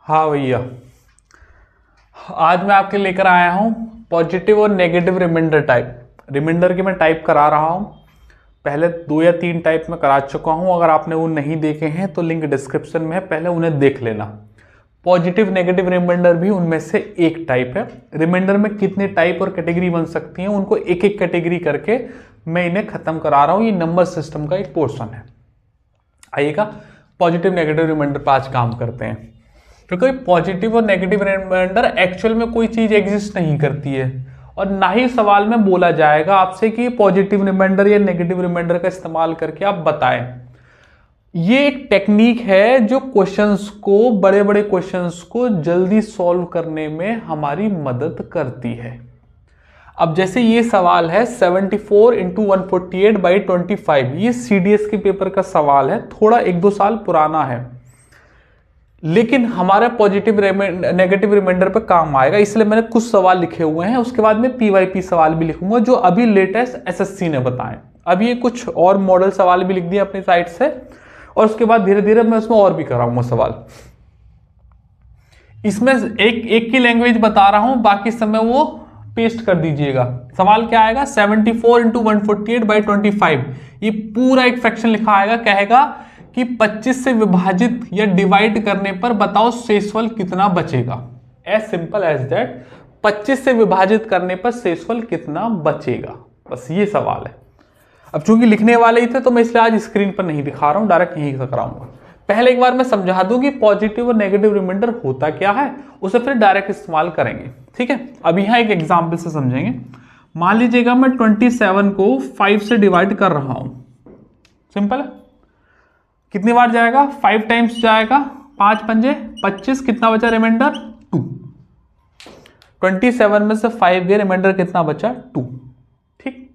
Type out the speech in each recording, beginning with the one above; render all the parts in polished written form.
हाँ भैया, आज मैं आपके लेकर आया हूँ पॉजिटिव और नेगेटिव रिमाइंडर टाइप। रिमाइंडर की मैं टाइप करा रहा हूँ। पहले 2 या 3 टाइप में करा चुका हूँ। अगर आपने वो नहीं देखे हैं तो लिंक डिस्क्रिप्शन में है, पहले उन्हें देख लेना। पॉजिटिव नेगेटिव रिमाइंडर भी उनमें से एक टाइप है। रिमाइंडर में कितने टाइप और कैटेगरी बन सकती हैं, उनको एक एक कैटेगरी करके मैं इन्हें खत्म करा रहा हूँ। ये नंबर सिस्टम का एक पोर्शन है। आइएगा पॉजिटिव नेगेटिव रिमाइंडर पर आज काम करते हैं। क्योंकि पॉजिटिव और नेगेटिव रिमाइंडर एक्चुअल में कोई चीज एग्जिस्ट नहीं करती है, और ना ही सवाल में बोला जाएगा आपसे कि पॉजिटिव रिमाइंडर या नेगेटिव रिमाइंडर का इस्तेमाल करके आप बताएं। ये एक टेक्निक है जो क्वेश्चंस को, बड़े बड़े क्वेश्चंस को जल्दी सॉल्व करने में हमारी मदद करती है। अब जैसे ये सवाल है 74 इंटू 148/25, ये CDS के पेपर का सवाल है, थोड़ा 1-2 साल पुराना है, लेकिन हमारा पॉजिटिव नेगेटिव रिमाइंडर पे काम आएगा। इसलिए मैंने कुछ सवाल लिखे हुए हैं, उसके बाद में PYP सवाल भी लिखूंगा जो अभी लेटेस्ट SSC ने बताए। अभी ये कुछ और मॉडल सवाल भी लिख दिए अपनी साइट से, और उसके बाद धीरे धीरे मैं उसमें और भी कराऊंगा सवाल। इसमें एक की लैंग्वेज बता रहा हूं, बाकी समय वो पेस्ट कर दीजिएगा। सवाल क्या आएगा, 74 इंटू 148/25, ये पूरा एक फ्रैक्शन लिखा आएगा। कहेगा कि 25 से विभाजित या डिवाइड करने पर बताओ शेषफल कितना बचेगा। एज सिंपल एज दैट, 25 से विभाजित करने पर शेषफल कितना बचेगा, बस ये सवाल है। अब चूंकि लिखने वाले ही थे तो मैं इसलिए आज स्क्रीन पर नहीं दिखा रहा हूं, डायरेक्ट यहीं से कराऊंगा। पहले एक बार मैं समझा दूं कि पॉजिटिव और नेगेटिव रिमाइंडर होता क्या है, उसे फिर डायरेक्ट इस्तेमाल करेंगे। ठीक है, अब यहां एक एग्जाम्पल से समझेंगे। मान लीजिएगा मैं 27 को 5 से डिवाइड कर रहा हूं। सिंपल है, कितनी बार जाएगा, 5 टाइम्स जाएगा, 5 पंजे 25, कितना बचा रिमाइंडर 2। 27 में से 5 गए, रिमाइंडर कितना बचा 2। ठीक,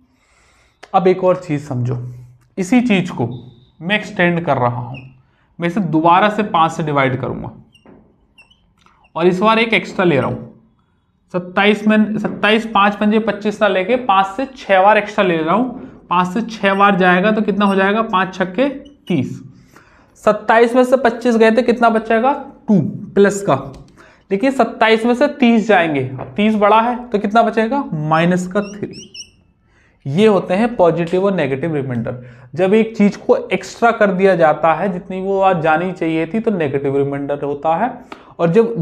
अब एक और चीज समझो, इसी चीज को मैं एक्सटेंड कर रहा हूं। मैं इसे दोबारा से 5 से डिवाइड करूंगा, और इस बार एक एक्स्ट्रा ले रहा हूं। 27 5 पंजे 25 ना लेके 5 से 6 बार एक्स्ट्रा ले रहा हूं। 5 से 6 बार जाएगा तो कितना हो जाएगा, 5 छक्के 30। 27 में से 25 गए थे, कितना बचेगा 2 प्लस का, लेकिन 27 में से 30 जाएंगे, अब 30 बड़ा है तो कितना बचेगा माइनस का 3। ये होते हैं पॉजिटिव और नेगेटिव रिमाइंडर। जब एक चीज को एक्स्ट्रा कर दिया जाता है जितनी वो आज जानी चाहिए थी तो नेगेटिव रिमाइंडर होता है, और जब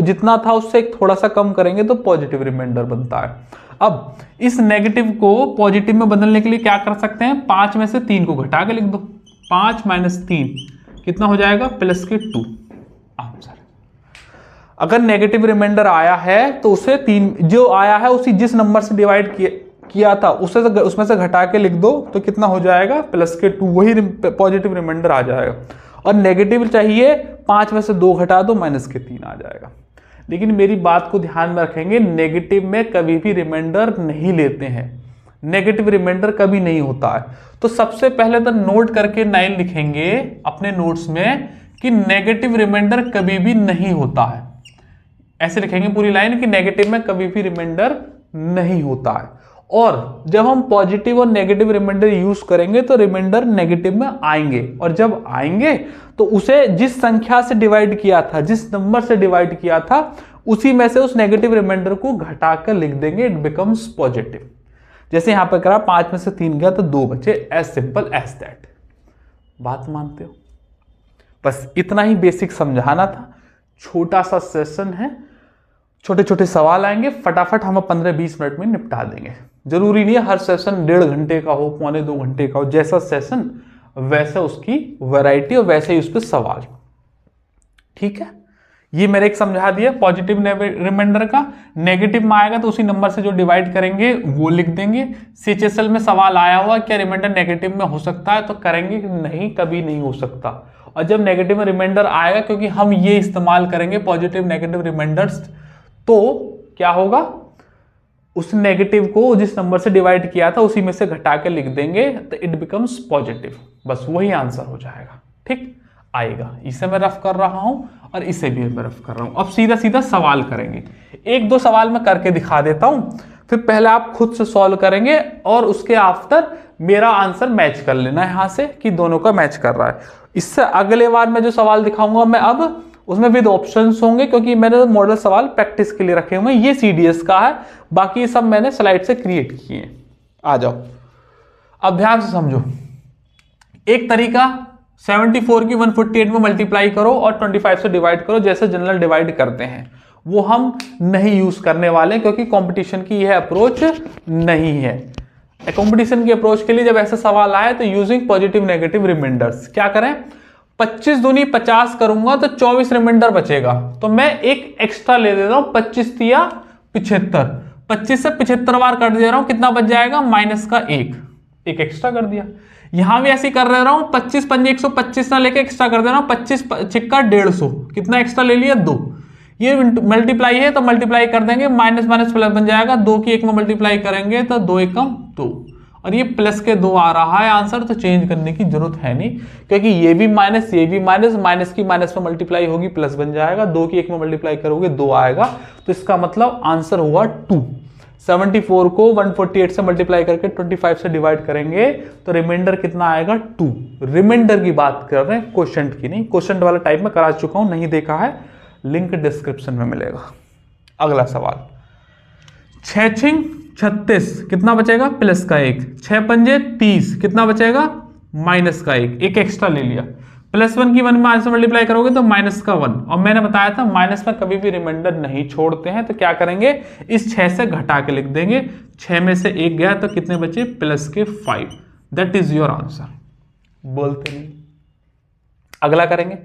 जितना था उससे एक थोड़ा सा कम करेंगे तो पॉजिटिव रिमाइंडर बनता है। अब इस नेगेटिव को पॉजिटिव में बदलने के लिए क्या कर सकते हैं, 5 में से 3 को घटा के लिख दो। 5 माइनस 3 कितना हो जाएगा, प्लस के 2 आंसर। अगर नेगेटिव रिमाइंडर आया है तो उसे 3 जो आया है उसी जिस नंबर से डिवाइड किया था उसमें से घटा के लिख दो तो कितना हो जाएगा, प्लस के 2, वही पॉजिटिव रिमाइंडर आ जाएगा। और नेगेटिव चाहिए, 5 में से 2 घटा दो, माइनस के 3 आ जाएगा। लेकिन मेरी बात को ध्यान में रखेंगे, नेगेटिव में कभी भी रिमाइंडर नहीं लेते हैं, नेगेटिव रिमाइंडर कभी नहीं होता है। तो सबसे पहले तो नोट करके 9 लिखेंगे अपने नोट्स में कि नेगेटिव रिमाइंडर कभी भी नहीं होता है। ऐसे लिखेंगे पूरी लाइन कि नेगेटिव में कभी भी रिमाइंडर नहीं होता है। और जब हम पॉजिटिव और नेगेटिव रिमाइंडर यूज करेंगे तो रिमाइंडर नेगेटिव में आएंगे, और जब आएंगे तो उसे जिस संख्या से डिवाइड किया था, जिस नंबर से डिवाइड किया था, उसी में से उस नेगेटिव रिमाइंडर को घटाकर लिख देंगे, इट बिकम्स पॉजिटिव। जैसे यहां पर करा, 5 में से 3 गया तो 2 बचे, एज सिंपल एज दैट। बात मानते हो? बस इतना ही बेसिक समझाना था। छोटा सा सेशन है, छोटे छोटे सवाल आएंगे, फटाफट हम 15-20 मिनट में निपटा देंगे। जरूरी नहीं है हर सेशन 1.5 घंटे का हो, 1.25-2 घंटे का हो। जैसा सेशन वैसे उसकी वैरायटी और वैसे ही उस पर सवाल। ठीक है, ये मैंने एक समझा दिया पॉजिटिव रिमाइंडर का। नेगेटिव में आएगा तो उसी नंबर से जो डिवाइड करेंगे वो लिख देंगे। CHSL में सवाल आया हुआ क्या रिमाइंडर नेगेटिव में हो सकता है, तो करेंगे कि नहीं, कभी नहीं हो सकता। और जब नेगेटिव में रिमाइंडर आएगा, क्योंकि हम ये इस्तेमाल करेंगे पॉजिटिव नेगेटिव रिमाइंडर्स, तो क्या होगा, उस नेगेटिव को जिस नंबर से डिवाइड किया था उसी में से घटा के लिख देंगे तो इट बिकम्स पॉजिटिव। बस वही आंसर हो जाएगा। ठीक आएगा, इसे मैं रफ कर रहा हूं और इसे भी मैं रफ कर रहा हूं। अब सीधा सीधा सवाल करेंगे। 1-2 सवाल मैं करके दिखा देता हूं, फिर पहले आप खुद से सॉल्व करेंगे और उसके आफ्टर मेरा आंसर मैच कर लेना है यहां से कि दोनों का मैच कर रहा है। इससे अगले बार मैं जो सवाल दिखाऊंगा मैं अब उसमें विद ऑप्शंस होंगे, क्योंकि मैंने मॉडल सवाल प्रैक्टिस के लिए रखे हुए हैं। ये CDS का है, बाकी सब मैंने स्लाइड से क्रिएट किए हैं। आ जाओ, अब ध्यान से समझो। एक तरीका 74 की 148 में मल्टीप्लाई करो और 25 से डिवाइड करो, जैसे जनरल डिवाइड करते हैं, वो हम नहीं यूज करने वाले, क्योंकि कंपटीशन की यह अप्रोच नहीं है। कंपटीशन की अप्रोच के लिए जब ऐसा सवाल आए तो यूजिंग पॉजिटिव नेगेटिव रिमाइंडर्स क्या करें, 25 दूनी 50 करूंगा तो 24 रिमाइंडर बचेगा, तो मैं एक एक्स्ट्रा ले देता हूं, 25 तिया 75, 25 से 75 बार कर दे रहा हूं, कितना बच जाएगा, माइनस का एक एक्स्ट्रा कर दिया। यहां भी ऐसे कर रहा हूं, 25 पंजे 125 ना लेके एक्स्ट्रा कर दे रहा हूं, 25 छिक्का 150, कितना एक्स्ट्रा ले लिया, 2। ये मल्टीप्लाई है तो मल्टीप्लाई कर देंगे, माइनस माइनस प्लस बन जाएगा, 2 की 1 में मल्टीप्लाई करेंगे तो 2 एकम 2, और ये प्लस के 2 आ रहा है आंसर, तो चेंज करने की जरूरत है नहीं, क्योंकि ये भी माइनस ये भी माइनस, माइनस की माइनस में मल्टीप्लाई होगी प्लस बन जाएगा, 2 की 1 में मल्टीप्लाई करोगे 2 आएगा, तो इसका मतलब आंसर हुआ 2। 74 को 148 से मल्टीप्लाई करके 25 से डिवाइड करेंगे तो रिमाइंडर कितना आएगा, 2। रिमाइंडर की बात कर रहे हैं, क्वोशंट की नहीं। क्वोशंट वाला टाइप में करा चुका हूं, नहीं देखा है लिंक डिस्क्रिप्शन में मिलेगा। अगला सवाल, 6 छिंग 36, कितना बचेगा, प्लस का 1, 6 पंजे 30, कितना बचेगा, माइनस का 1, एक एक्स्ट्रा ले लिया, +1 की 1 में से मल्टीप्लाई करोगे तो माइनस का 1, और मैंने बताया था माइनस में कभी भी रिमाइंडर नहीं छोड़ते हैं, तो क्या करेंगे, इस 6 से घटा के लिख देंगे, 6 में से 1 गया तो कितने बचे, प्लस के 5, दैट इज योर आंसर। बोलते नहीं। अगला करेंगे,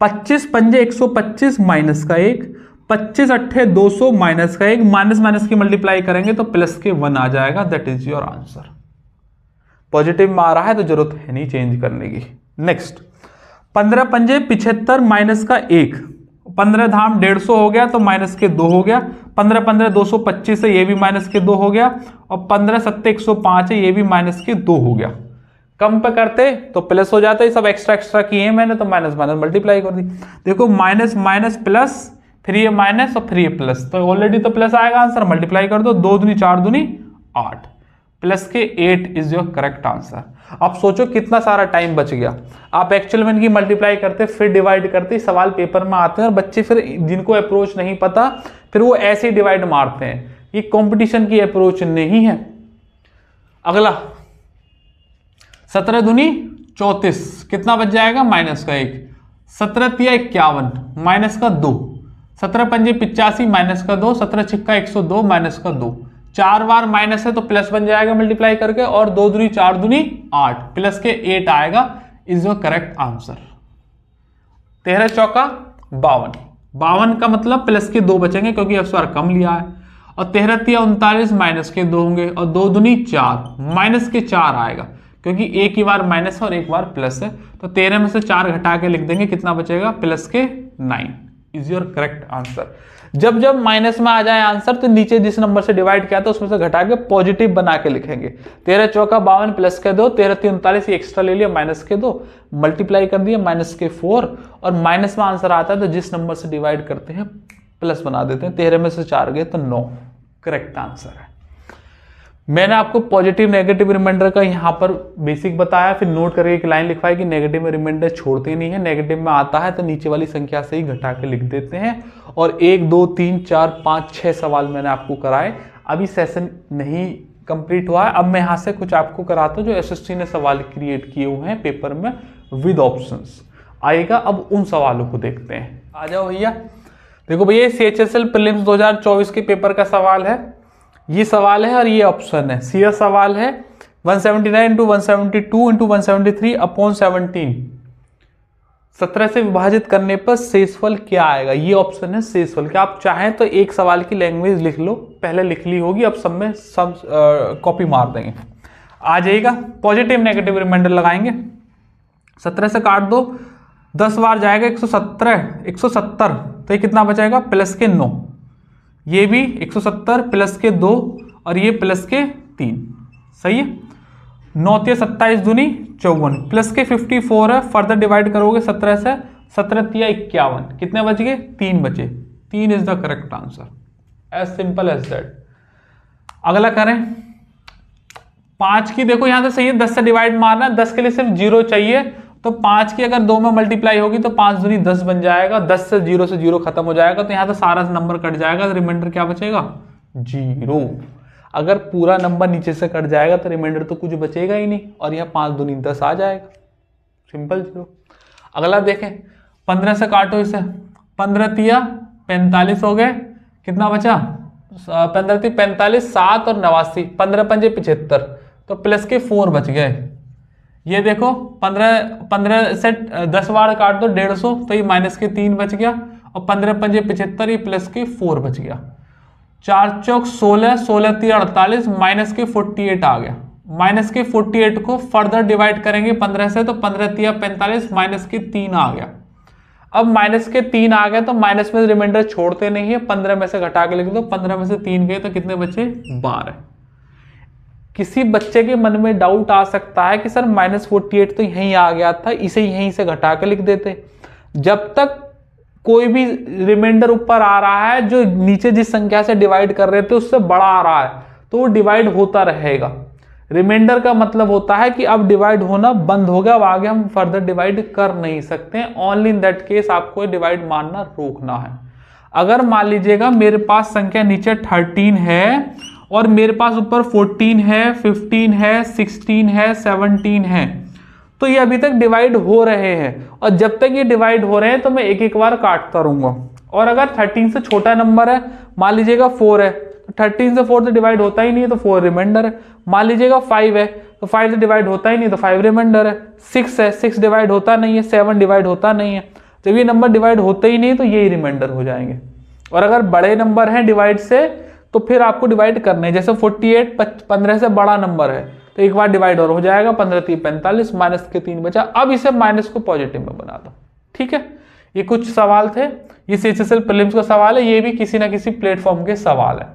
25 पंजे 125 माइनस का 1, 25 अट्ठे 200 माइनस का 1, माइनस माइनस की मल्टीप्लाई करेंगे तो प्लस के 1 आ जाएगा, that is your answer. Positive में आ रहा है तो जरूरत है नहीं चेंज करने की। नेक्स्ट, 15 पंजे 75 माइनस का 1, 15 धाम 150 हो गया तो माइनस के 2 हो गया, 15 15 225 है, ये भी माइनस के 2 हो गया, और 15 सत्ते 105 है, ये भी माइनस के 2 हो गया। कम पे करते तो प्लस हो जाता है, सब एक्स्ट्रा एक्स्ट्रा किए हैं मैंने, तो माइनस माइनस मल्टीप्लाई कर दी। देखो माइनस माइनस प्लस, फिर ये माइनस और फिर ये प्लस, तो ऑलरेडी तो प्लस आएगा आंसर, मल्टीप्लाई कर दो, 2 दूनी 4 दूनी 8, प्लस के 8 इज योर करेक्ट आंसर। आप सोचो कितना सारा टाइम बच गया। आप एक्चुअल में इनकी मल्टीप्लाई करते फिर डिवाइड करते, सवाल पेपर में आते हैं, और बच्चे फिर जिनको अप्रोच नहीं पता फिर वो ऐसे ही डिवाइड मारते हैं। ये कंपटीशन की अप्रोच नहीं है। अगला, 17 दूनी 34, कितना बच जाएगा, माइनस का 1, 17 तिया 51 माइनस का 2, 17 पंजे 85 माइनस का 2, 17 छिक्का 102 माइनस का 2, 4 बार माइनस है तो प्लस बन जाएगा मल्टीप्लाई करके, और 2 दूनी 4 दूनी 8, प्लस के 8 आएगा, इज योर करेक्ट आंसर। 13 चौका 52, 52 का मतलब प्लस के 2 बचेंगे क्योंकि इस बार कम लिया है, और 13 तिया 39 माइनस के 2 होंगे, और 2 दूनी 4 माइनस के 4 आएगा, क्योंकि एक ही बार माइनस है और एक बार प्लस है, तो 13 में से 4 घटा के लिख देंगे, कितना बचेगा, प्लस के 9 इज योर करेक्ट आंसर। जब जब माइनस में आ जाए आंसर तो नीचे जिस नंबर से डिवाइड किया था उसमें से घटा के पॉजिटिव बना के लिखेंगे। 13 चौका 52 प्लस के 2, 13 तिया 39, एक्स्ट्रा ले लिया माइनस के 2, मल्टीप्लाई कर दिया माइनस के 4, और माइनस में आंसर आता है तो जिस नंबर से डिवाइड करते हैं प्लस बना देते हैं। 13 में से 4 गए तो 9 करेक्ट आंसर है। मैंने आपको पॉजिटिव नेगेटिव रिमाइंडर का यहाँ पर बेसिक बताया, फिर नोट करके एक लाइन लिखवाई कि नेगेटिव में रिमाइंडर छोड़ते नहीं है, नेगेटिव में आता है तो नीचे वाली संख्या से ही घटा के लिख देते हैं। और 1 2 3 4 5 6 सवाल मैंने आपको कराए। अभी सेशन नहीं कंप्लीट हुआ है, अब मैं यहाँ से कुछ आपको कराता हूँ जो एसएससी ने सवाल क्रिएट किए हुए हैं पेपर में विद ऑप्शंस आएगा। अब उन सवालों को देखते हैं। आ जाओ भैया, देखो भैया CHSL प्रीलिम्स 2024 के पेपर का सवाल है, ये सवाल है और ये ऑप्शन है। सीधा सवाल है 179 इंटू 172 इंटू 173 अपॉन 17, 17 से विभाजित करने पर शेषफल क्या आएगा। ये ऑप्शन है शेषफल। क्या आप चाहें तो एक सवाल की लैंग्वेज लिख लो, पहले लिख ली होगी, अब सब में सब कॉपी मार देंगे। आ जाएगा, पॉजिटिव नेगेटिव रिमाइंडर लगाएंगे। 17 से काट दो, 10 बार जाएगा 170, तो ये कितना बचाएगा, प्लस के 9, ये भी 170 प्लस के 2 और ये प्लस के 3, सही है। 9 तिया 27 दूनी 54 प्लस के 54 है, फर्दर डिवाइड करोगे 17 से, 17 तिया 51, कितने बच गए, 3 बचे। 3 is the correct answer, as simple as that. अगला करें 5 की, देखो यहां से सही है, 10 से डिवाइड मारना है, 10 के लिए सिर्फ 0 चाहिए, तो 5 की अगर 2 में मल्टीप्लाई होगी तो 5 दूनी 10 बन जाएगा, 10 से जीरो खत्म हो जाएगा, तो यहाँ तो सारा नंबर कट जाएगा, तो रिमाइंडर क्या बचेगा 0। अगर पूरा नंबर नीचे से कट जाएगा तो रिमाइंडर तो कुछ बचेगा ही नहीं, और यहाँ 5 दूनी 10 आ जाएगा, सिंपल 0। अगला देखें, 15 से काटो इसे, 15 तिया 45 हो गए, कितना बचा 15 ती 45, 7 और 89, 15 पंजे 75, तो प्लस के 4 बच गए। ये देखो 15 से 10 बार काट दो 150, तो ये माइनस के 3 बच गया, और 15 पंजे 75, ये प्लस के 4 बच गया। 4 चौक 16, 16 ती 48, माइनस के 48 आ गया। माइनस के 48 को फर्दर डिवाइड करेंगे 15 से, तो 15 तिया 45, माइनस के 3 आ गया। अब माइनस के 3 आ गए तो माइनस में रिमाइंडर छोड़ते नहीं है, 15 में से घटा के लिख दो, 15 में से 3 गए तो कितने बचे 12। किसी बच्चे के मन में डाउट आ सकता है कि सर -48 तो यहीं आ गया था, इसे यहीं से घटा के लिख देते। जब तक कोई भी रिमाइंडर ऊपर आ रहा है जो नीचे जिस संख्या से डिवाइड कर रहे थे उससे बड़ा आ रहा है, तो वो डिवाइड होता रहेगा। रिमाइंडर का मतलब होता है कि अब डिवाइड होना बंद हो गया, अब आगे हम फर्दर डिवाइड कर नहीं सकते। ओनली इन दैट केस आपको डिवाइड मानना रोकना है। अगर मान लीजिएगा मेरे पास संख्या नीचे 13 है और मेरे पास ऊपर 14 है, 15 है, 16 है, 17 है, तो ये अभी तक डिवाइड हो रहे हैं, और जब तक ये डिवाइड हो रहे हैं तो मैं एक एक बार काटता रहूंगा। और अगर 13 से छोटा नंबर है, मान लीजिएगा 4 है, तो 13 से 4 तो डिवाइड होता ही नहीं है, तो 4 रिमाइंडर है। मान लीजिएगा 5 है, तो 5 से डिवाइड होता ही नहीं, तो 5 रिमाइंडर है। 6 है, 6 डिवाइड होता नहीं है, 7 डिवाइड होता नहीं है। जब ये नंबर डिवाइड होते ही नहीं तो यही रिमाइंडर हो जाएंगे। और अगर बड़े नंबर हैं डिवाइड से, तो फिर आपको डिवाइड करना है। जैसे 48 15 से बड़ा नंबर है, तो एक बार डिवाइड और हो जाएगा, 15 ती 45, माइनस के 3 बचा। अब इसे माइनस को पॉजिटिव में बना दो। ठीक है, ये कुछ सवाल थे, ये CHSL प्रीलिम्स का सवाल है, ये भी किसी ना किसी प्लेटफॉर्म के सवाल है।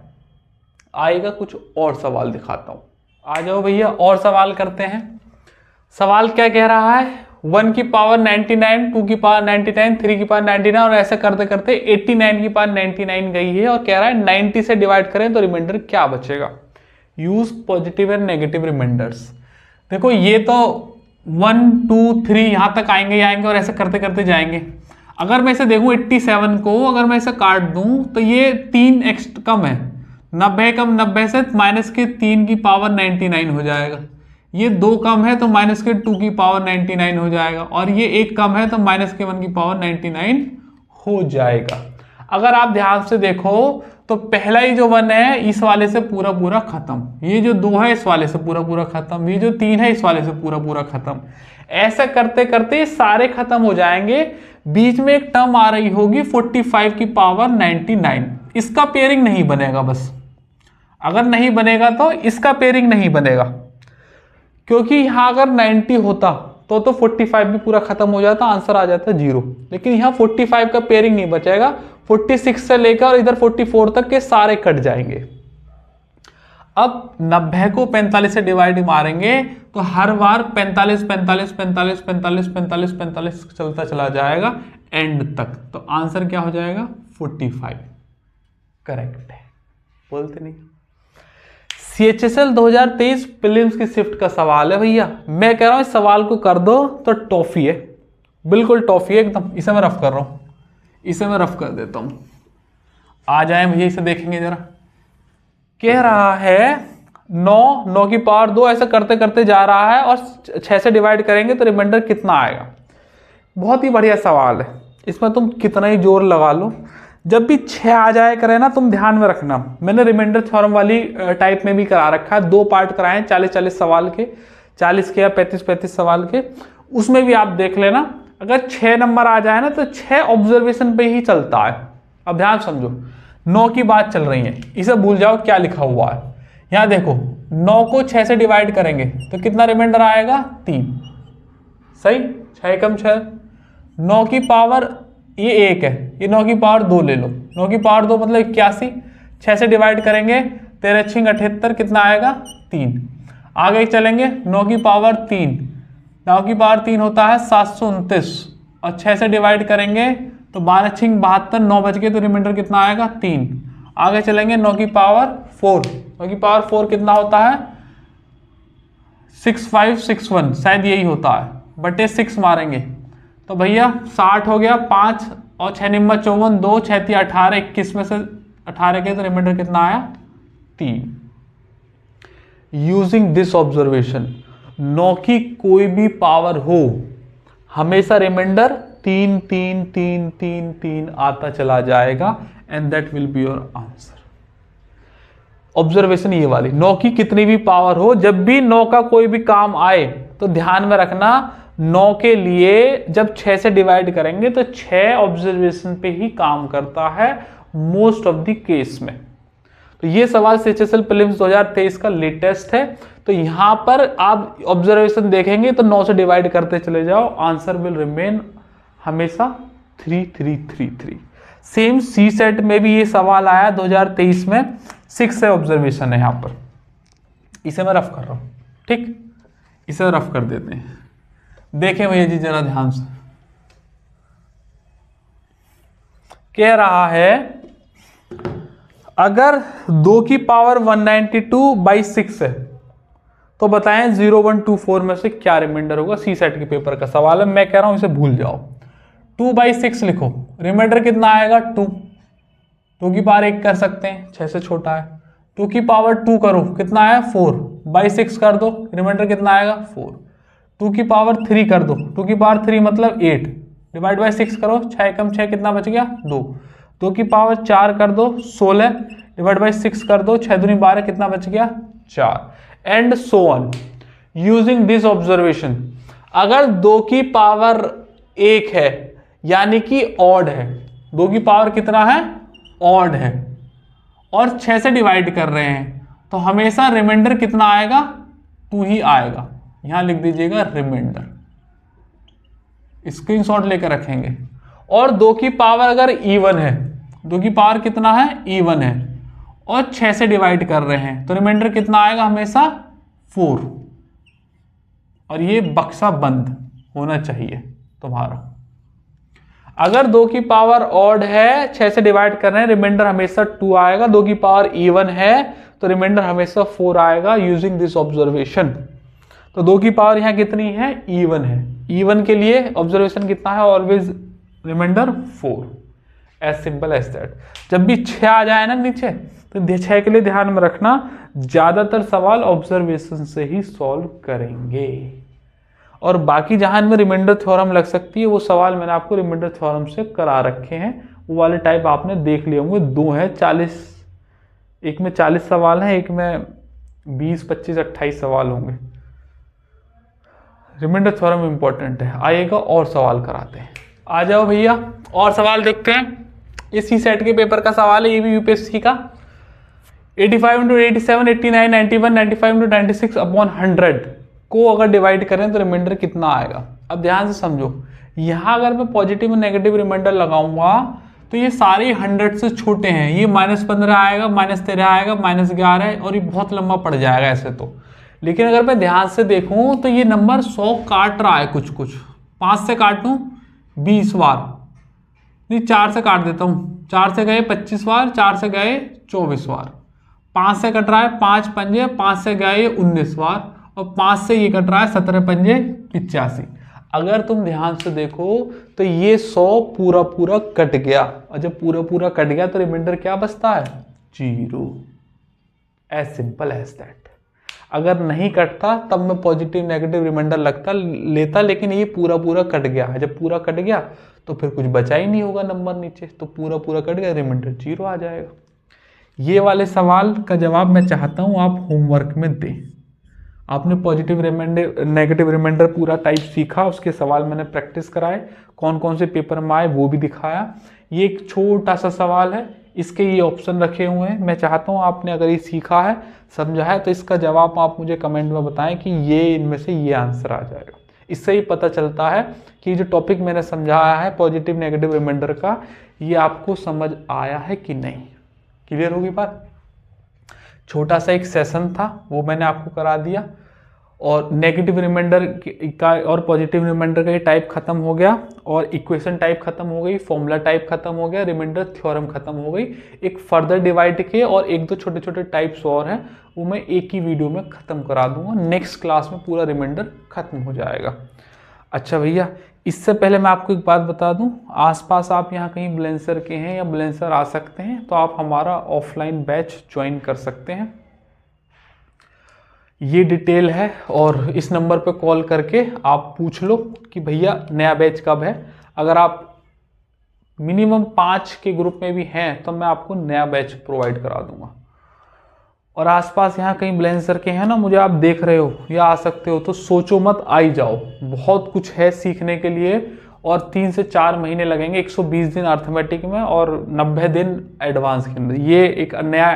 आएगा कुछ और सवाल दिखाता हूं, आ जाओ भैया और सवाल करते हैं। सवाल क्या कह रहा है, 1 की पावर 99, 2 की पावर 99, 3 की पावर 99, और ऐसे करते करते 89 की पावर 99 गई है, और कह रहा है 90 से डिवाइड करें तो रिमाइंडर क्या बचेगा। Use positive and negative reminders. देखो ये तो 1 2 3 यहां तक आएंगे और ऐसे करते करते जाएंगे। अगर मैं इसे देखूं 87 को, अगर मैं इसे काट दूं तो ये 3 एक्स्ट्रा कम है, 90 कम 90 से माइनस के 3 की पावर 99 हो जाएगा। ये 2 कम है तो माइनस के 2 की पावर 99 हो जाएगा, और ये 1 कम है तो माइनस के 1 की पावर 99 हो जाएगा। अगर आप ध्यान से देखो तो पहला ही जो 1 है इस वाले से पूरा पूरा खत्म, ये जो 2 है इस वाले से पूरा पूरा खत्म, ये जो 3 है इस वाले से पूरा पूरा खत्म। ऐसा करते करते सारे खत्म हो जाएंगे। बीच में एक टर्म आ रही होगी 45 की पावर 99, इसका पेयरिंग नहीं बनेगा। बस अगर नहीं बनेगा तो इसका पेयरिंग नहीं बनेगा, क्योंकि यहां अगर 90 होता तो 45 भी पूरा खत्म हो जाता, आंसर आ जाता 0। लेकिन यहाँ 45 का पेयरिंग नहीं बचेगा, 46 से लेकर और इधर 44 तक के सारे कट जाएंगे। अब 90 को 45 से डिवाइड मारेंगे तो हर बार 45 45 45 45 45 45 चलता चला जाएगा एंड तक, तो आंसर क्या हो जाएगा 45। करेक्ट है, बोलते नहीं। CHSL 2023 प्रीलिम्स की शिफ्ट का सवाल है भैया। मैं कह रहा हूं इस सवाल को कर दो तो टॉफी है, बिल्कुल टॉफी है एकदम। इसे मैं रफ कर रहा हूं, इसे मैं रफ कर देता हूं। आ जाए भैया, इसे देखेंगे जरा। कह रहा है 9 की पावर 2, ऐसा करते करते जा रहा है और 6 से डिवाइड करेंगे तो रिमाइंडर कितना आएगा। बहुत ही बढ़िया सवाल है, इसमें तुम कितना ही जोर लगा लो, जब भी 6 आ जाए करे ना तुम ध्यान में रखना। मैंने रिमाइंडर थ्योरम वाली टाइप में भी करा रखा है, 2 पार्ट कराए हैं 40-40 सवाल के, 40 के या 35-35 सवाल के, उसमें भी आप देख लेना। अगर 6 नंबर आ जाए ना तो 6 ऑब्जर्वेशन पे ही चलता है। अब ध्यान समझो, 9 की बात चल रही है, इसे भूल जाओ क्या लिखा हुआ है। यहां देखो 9 को 6 से डिवाइड करेंगे तो कितना रिमाइंडर आएगा 3। सही, 6 कम 6, 9 की पावर ये 1 है, ये 9 की पावर 2 ले लो, 9 की पावर 2 मतलब 81, 6 से डिवाइड करेंगे 13 6 78, कितना आएगा 3। आगे चलेंगे 9 की पावर 3, 9 की पावर 3 होता है 729, और 6 से डिवाइड करेंगे तो 12 6 72, 9 बच गए तो रिमाइंडर कितना आएगा 3। आगे चलेंगे 9 की पावर 4, 9 की पावर 4 कितना होता है 6561, शायद यही होता है, बटे 6 मारेंगे तो भैया 60 हो गया, 5 और 6 निम्मा 54, 2 6 3 18, 21 में से 18 के तो रिमाइंडर कितना आया 3। यूजिंग दिस ऑब्जर्वेशन 9 की कोई भी पावर हो हमेशा रिमाइंडर 3 3 3 3 3 आता चला जाएगा and that will be your answer. Observation ये वाली, 9 की कितनी भी पावर हो, जब भी 9 का कोई भी काम आए तो ध्यान में रखना 9 के लिए जब 6 से डिवाइड करेंगे तो 6 ऑब्जर्वेशन पे ही काम करता है मोस्ट ऑफ द केस में। तो ये सवाल CHSL प्रीलिम्स 2023 का लेटेस्ट है। तो यहां पर आप ऑब्जर्वेशन देखेंगे तो 9 से डिवाइड करते चले जाओ, आंसर विल रिमेन हमेशा 3 3 3 3। सेम सी सेट में भी ये सवाल आया 2023 में, 6 है ऑब्जर्वेशन है यहां पर। इसे मैं रफ कर रहा हूं, ठीक, इसे रफ कर देते हैं। देखें भैया जी जरा ध्यान से, कह रहा है अगर 2 की पावर 192/6 है तो बताएं 0124 में से क्या रिमाइंडर होगा। सी सेट के पेपर का सवाल है, मैं कह रहा हूं इसे भूल जाओ। 2/6 लिखो, रिमाइंडर कितना आएगा 2। 2 की पावर 1 कर सकते हैं, 6 से छोटा है। 2 की पावर 2 करो, कितना आया 4/6 कर दो, रिमाइंडर कितना आएगा 4। 2 की पावर 3 कर दो, 2 की पावर 3 मतलब 8, डिवाइड बाय 6 करो, 6 कम 6 कितना बच गया 2। 2 की पावर 4 कर दो 16, डिवाइड बाय 6 कर दो, 6 दूनी 12 कितना बच गया 4, and so on. Using this observation अगर 2 की पावर 1 है यानी कि ऑड है, 2 की पावर कितना है ऑड है और 6 से डिवाइड कर रहे हैं तो हमेशा रिमाइंडर कितना आएगा 2 ही आएगा। यहां लिख दीजिएगा रिमाइंडर, स्क्रीनशॉट लेकर रखेंगे। और 2 की पावर अगर इवन है, 2 की पावर कितना है इवन है और 6 से डिवाइड कर रहे हैं तो रिमाइंडर कितना आएगा हमेशा 4। और ये बक्सा बंद होना चाहिए तुम्हारा। अगर 2 की पावर ऑड है, 6 से डिवाइड कर रहे हैं, रिमाइंडर हमेशा 2 आएगा। 2 की पावर इवन है तो रिमाइंडर हमेशा 4 आएगा यूजिंग दिस ऑब्जर्वेशन। तो 2 की पावर यहां कितनी है इवन है, इवन के लिए ऑब्जर्वेशन कितना है always reminder 4, as simple as that. जब भी 6 आ जाए ना नीचे तो 6 के लिए ध्यान में रखना ज्यादातर सवाल ऑब्जर्वेशन से ही सॉल्व करेंगे और बाकी जहां में रिमाइंडर थ्योरम लग सकती है वो सवाल मैंने आपको रिमाइंडर थ्योरम से करा रखे हैं। वो वाले टाइप आपने देख लिए होंगे। 2 है 40, एक में 40 सवाल हैं, एक में 20 25 28 सवाल होंगे। रिमाइंडर थ्योरम इंपॉर्टेंट है। आइएगा और सवाल कराते हैं। आ जाओ भैया और सवाल देखते हैं। ये सी सेट के पेपर का सवाल है, ये भी यूपीएससी का। 85 × 87, 89, 91, 95 × 96 अपॉन 100 को अगर डिवाइड करें तो रिमाइंडर कितना आएगा। अब ध्यान से समझो, यहां अगर मैं पॉजिटिव और नेगेटिव रिमाइंडर लगाऊंगा तो ये सारे 100 से छोटे हैं। ये -15 आएगा, -13 आएगा, -11 और ये बहुत लंबा पड़ जाएगा ऐसे तो। लेकिन अगर मैं ध्यान से देखूं तो ये नंबर 100 काट रहा है कुछ कुछ। 5 से काटूं 20 बार, नहीं 4 से काट देता हूं, 4 से गए 25 बार, 4 से गए 24 बार, 5 से कट रहा है 5 पंजे, 5 से गए 19 बार और 5 से ये कट रहा है 17 पंजे 85। अगर तुम ध्यान से देखो तो ये 100 पूरा पूरा कट गया और जब पूरा पूरा कट गया तो रिमाइंडर क्या बचता है 0, एज सिंपल एज दैट। अगर नहीं कटता तब मैं पॉजिटिव नेगेटिव रिमाइंडर लेता, लेकिन ये पूरा पूरा कट गया। जब पूरा कट गया तो फिर कुछ बचा ही नहीं होगा नंबर नीचे, तो पूरा पूरा कट गया, रिमाइंडर 0 आ जाएगा। ये वाले सवाल का जवाब मैं चाहता हूं आप होमवर्क में दें। आपने पॉजिटिव रिमाइंडर नेगेटिव रिमाइंडर पूरा टाइप सीखा, उसके सवाल मैंने प्रैक्टिस कराए, कौन कौन से पेपर में आए वो भी दिखाया। ये एक छोटा सा सवाल है, इसके ये ऑप्शन रखे हुए हैं। मैं चाहता हूँ आपने अगर ये सीखा है समझा है तो इसका जवाब आप मुझे कमेंट में बताएं कि ये इनमें से ये आंसर आ जाएगा। इससे ही पता चलता है कि जो टॉपिक मैंने समझाया है पॉजिटिव नेगेटिव रिमाइंडर का, ये आपको समझ आया है कि नहीं। क्लियर होगी बात। छोटा सा एक सेशन था वो मैंने आपको करा दिया और नेगेटिव रिमाइंडर का और पॉजिटिव रिमाइंडर का ये टाइप खत्म हो गया और इक्वेशन टाइप खत्म हो गई, फॉर्मूला टाइप खत्म हो गया, रिमाइंडर थ्योरम खत्म हो गई। एक फर्दर डिवाइड के और 1-2 छोटे छोटे टाइप्स और हैं वो मैं एक ही वीडियो में खत्म करा दूंगा। नेक्स्ट क्लास में पूरा रिमाइंडर खत्म हो जाएगा। अच्छा भैया, इससे पहले मैं आपको एक बात बता दूं, आसपास आप यहाँ कहीं बुलंदशहर के हैं या बुलंदशहर आ सकते हैं तो आप हमारा ऑफलाइन बैच ज्वाइन कर सकते हैं। ये डिटेल है और इस नंबर पे कॉल करके आप पूछ लो कि भैया नया बैच कब है। अगर आप मिनिमम 5 के ग्रुप में भी हैं तो मैं आपको नया बैच प्रोवाइड करा दूंगा। और आसपास यहाँ कहीं बुलंदशहर के हैं ना, मुझे आप देख रहे हो या आ सकते हो, तो सोचो मत, आ ही जाओ। बहुत कुछ है सीखने के लिए और 3 से 4 महीने लगेंगे, 120 दिन अर्थमेटिक में और 90 दिन एडवांस के अंदर। ये एक नया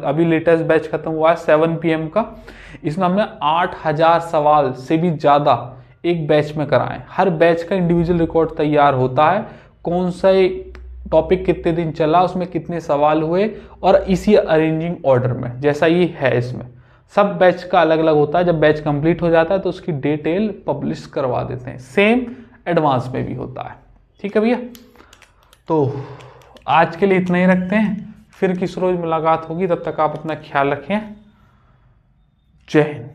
अभी लेटेस्ट बैच खत्म हुआ है 7 PM का। इसमें हमने 8000 सवाल से भी ज़्यादा एक बैच में कराएं। हर बैच का इंडिविजुअल रिकॉर्ड तैयार होता है, कौन सा टॉपिक कितने दिन चला, उसमें कितने सवाल हुए, और इसी अरेंजिंग ऑर्डर में जैसा ये है। इसमें सब बैच का अलग अलग होता है। जब बैच कंप्लीट हो जाता है तो उसकी डिटेल पब्लिश करवा देते हैं। सेम एडवांस में भी होता है। ठीक है भैया, तो आज के लिए इतना ही रखते हैं, फिर किस रोज मुलाकात होगी। तब तक आप अपना ख्याल रखें। जय हिंद।